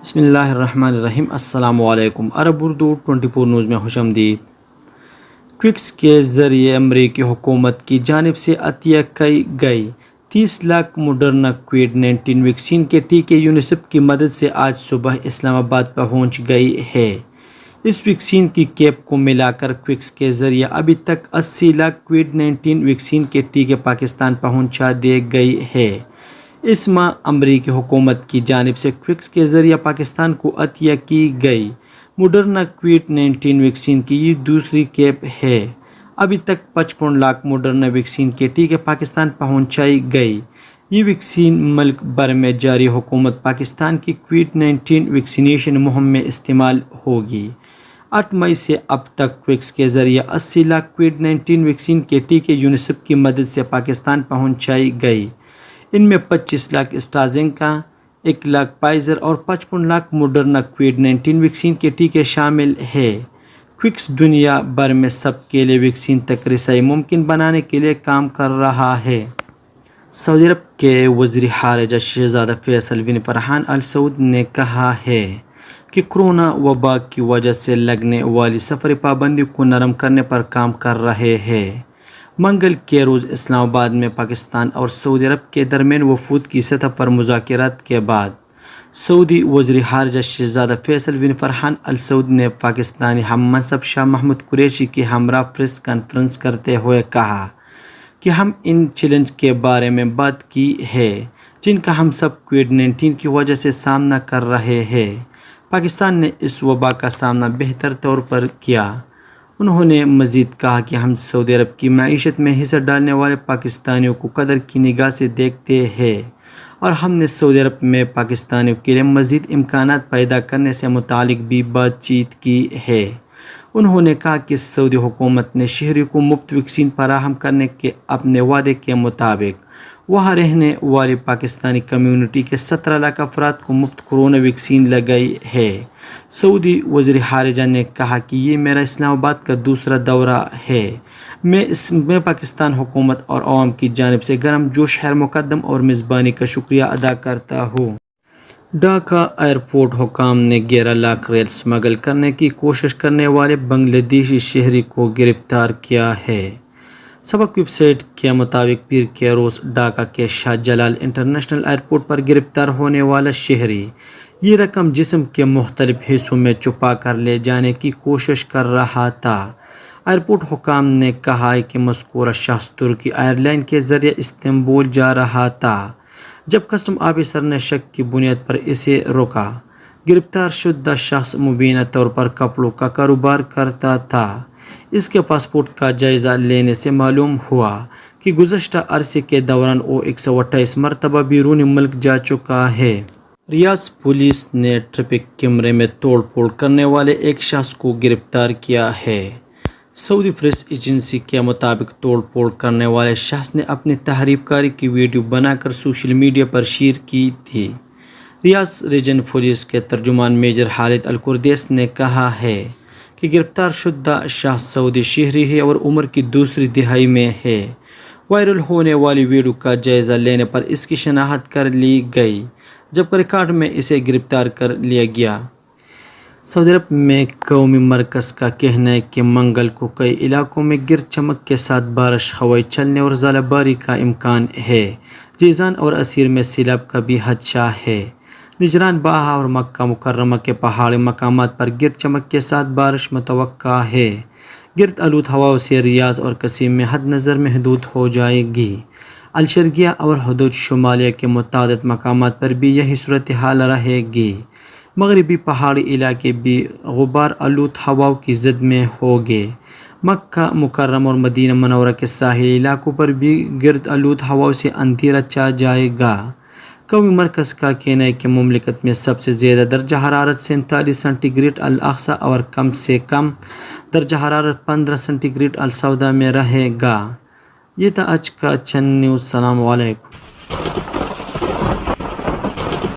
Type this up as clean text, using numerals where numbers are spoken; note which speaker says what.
Speaker 1: بسم اللہ الرحمن الرحیم۔ السلام علیکم۔ عرب اردو 24 نیوز میں خوش آمدید۔ کویکس کے ذریعے امریکی حکومت کی جانب سے عطیہ کی گئی 30 لاکھ ماڈرنا کووڈ-19 ویکسین کے ٹیکے یونیسیف کی مدد سے آج صبح اسلام آباد پہنچ گئی ہے۔ اس ویکسین کی کیپ کو ملا کر کویکس کے ذریعے ابھی تک 80 لاکھ کووڈ-19 ویکسین کے ٹیکے پاکستان پہنچا دیے گئے ہیں۔ اس ماہ امریکی حکومت کی جانب سے کویکس کے ذریعے پاکستان کو عطیہ کی گئی ماڈرنا کووڈ-19 ویکسین کی یہ دوسری کیپ ہے۔ ابھی تک 55 لاکھ ماڈرنا ویکسین کے ٹیکے پاکستان پہنچائی گئی۔ یہ ویکسین ملک بھر میں جاری حکومت پاکستان کی کووڈ-19 ویکسینیشن مہم میں استعمال ہوگی۔ 8 مئی سے اب تک کویکس کے ذریعے 80 لاکھ کووڈ-19 ویکسین کے ٹیکے یونیسیف کی مدد سے پاکستان پہنچائی گئی۔ ان میں 25 لاکھ اسٹرازینکا، 1 لاکھ فائزر اور 55 لاکھ ماڈرنا کووڈ-19 ویکسین کے ٹیکے شامل ہیں۔ کویکس دنیا بھر میں سب کے لیے ویکسین تک رسائی ممکن بنانے کے لیے کام کر رہا ہے۔ سعودی عرب کے وزیر خارجہ شہزادہ فیصل بن فرحان آل سعود نے کہا ہے کہ کورونا وبا کی وجہ سے لگنے والی سفری پابندی کو نرم کرنے پر کام کر رہے ہیں۔ منگل کے روز اسلام آباد میں پاکستان اور سعودی عرب کے درمیان وفود کی سطح پر مذاکرات کے بعد سعودی وزیر خارجہ شہزادہ فیصل بن فرحان آل سعود نے پاکستانی ہم منصب شاہ محمود قریشی کے ہمراہ پریس کانفرنس کرتے ہوئے کہا کہ ہم ان چیلنج کے بارے میں بات کی ہے جن کا ہم سب کووڈ-19 کی وجہ سے سامنا کر رہے ہیں۔ پاکستان نے اس وبا کا سامنا بہتر طور پر کیا۔ انہوں نے مزید کہا کہ ہم سعودی عرب کی معیشت میں حصہ ڈالنے والے پاکستانیوں کو قدر کی نگاہ سے دیکھتے ہیں اور ہم نے سعودی عرب میں پاکستانیوں کے لیے مزید امکانات پیدا کرنے سے متعلق بھی بات چیت کی ہے۔ انہوں نے کہا کہ سعودی حکومت نے شہریوں کو مفت ویکسین فراہم کرنے کے اپنے وعدے کے مطابق وہاں رہنے والی پاکستانی کمیونٹی کے 17 لاکھ افراد کو مفت کورونا ویکسین لگائی ہے۔ سعودی وزیر خارجہ نے کہا کہ یہ میرا اسلام آباد کا دوسرا دورہ ہے۔ میں پاکستان حکومت اور عوام کی جانب سے گرم جوش خیر مقدم اور میزبانی کا شکریہ ادا کرتا ہوں۔ ڈھاکہ ایئرپورٹ حکام نے 11 لاکھ ریال اسمگل کرنے کی کوشش کرنے والے بنگلہ دیشی شہری کو گرفتار کیا ہے۔ سبق ویب سائٹ کے مطابق پیر کے روز ڈھاکہ کے شاہ جلال انٹرنیشنل ایئرپورٹ پر گرفتار ہونے والا شہری یہ رقم جسم کے مختلف حصوں میں چھپا کر لے جانے کی کوشش کر رہا تھا۔ ایئرپورٹ حکام نے کہا کہ مذکورہ شخص ترکی ایئر لائن کے ذریعے استنبول جا رہا تھا جب کسٹم آفیسر نے شک کی بنیاد پر اسے روکا۔ گرفتار شدہ شخص مبینہ طور پر کپڑوں کا کاروبار کرتا تھا۔ اس کے پاسپورٹ کا جائزہ لینے سے معلوم ہوا کہ گزشتہ عرصے کے دوران وہ 128 مرتبہ بیرون ملک جا چکا ہے۔ ریاض پولیس نے ٹریفک کیمرے میں توڑ پھوڑ کرنے والے ایک شخص کو گرفتار کیا ہے۔ سعودی پریس ایجنسی کے مطابق توڑ پھوڑ کرنے والے شخص نے اپنی تحریف کاری کی ویڈیو بنا کر سوشل میڈیا پر شیئر کی تھی۔ ریاض ریجن پولیس کے ترجمان میجر خالد القردیس نے کہا ہے کہ گرفتار شدہ شخص سعودی شہری ہے اور عمر کی دوسری دہائی میں ہے۔ وائرل ہونے والی ویڈیو کا جائزہ لینے پر اس کی شناخت کر لی گئی جب ریکارڈ میں اسے گرفتار کر لیا گیا۔ سعودی عرب میں قومی مرکز کا کہنا ہے کہ منگل کو کئی علاقوں میں گرج چمک کے ساتھ بارش، ہوائیں چلنے اور ژالہ باری کا امکان ہے۔ جیزان اور عسیر میں سیلاب کا بھی خدشہ ہے۔ نجران، باہا اور مکہ مکرمہ کے پہاڑی مقامات پر گرج چمک کے ساتھ بارش متوقع ہے۔ گرد آلود ہواؤں سے ریاض اور قصیم میں حد نظر محدود ہو جائے گی۔ الشرقیہ اور حدود شمالیہ کے متعدد مقامات پر بھی یہی صورتحال رہے گی۔ مغربی پہاڑی علاقے بھی غبار آلود ہواؤں کی زد میں ہوں گے۔ مکہ مکرمہ اور مدینہ منورہ کے ساحلی علاقوں پر بھی گرد آلود ہواؤں سے اندھیرا چھا جائے گا۔ قومی مرکز کا کہنا ہے کہ مملکت میں سب سے زیادہ درجہ حرارت 47 سینٹی گریڈ الاقصی اور کم سے کم درجہ حرارت 15 سینٹی گریڈ السوداء میں رہے گا۔ یہ تھا آج کا چند نیوز۔ السلام علیکم۔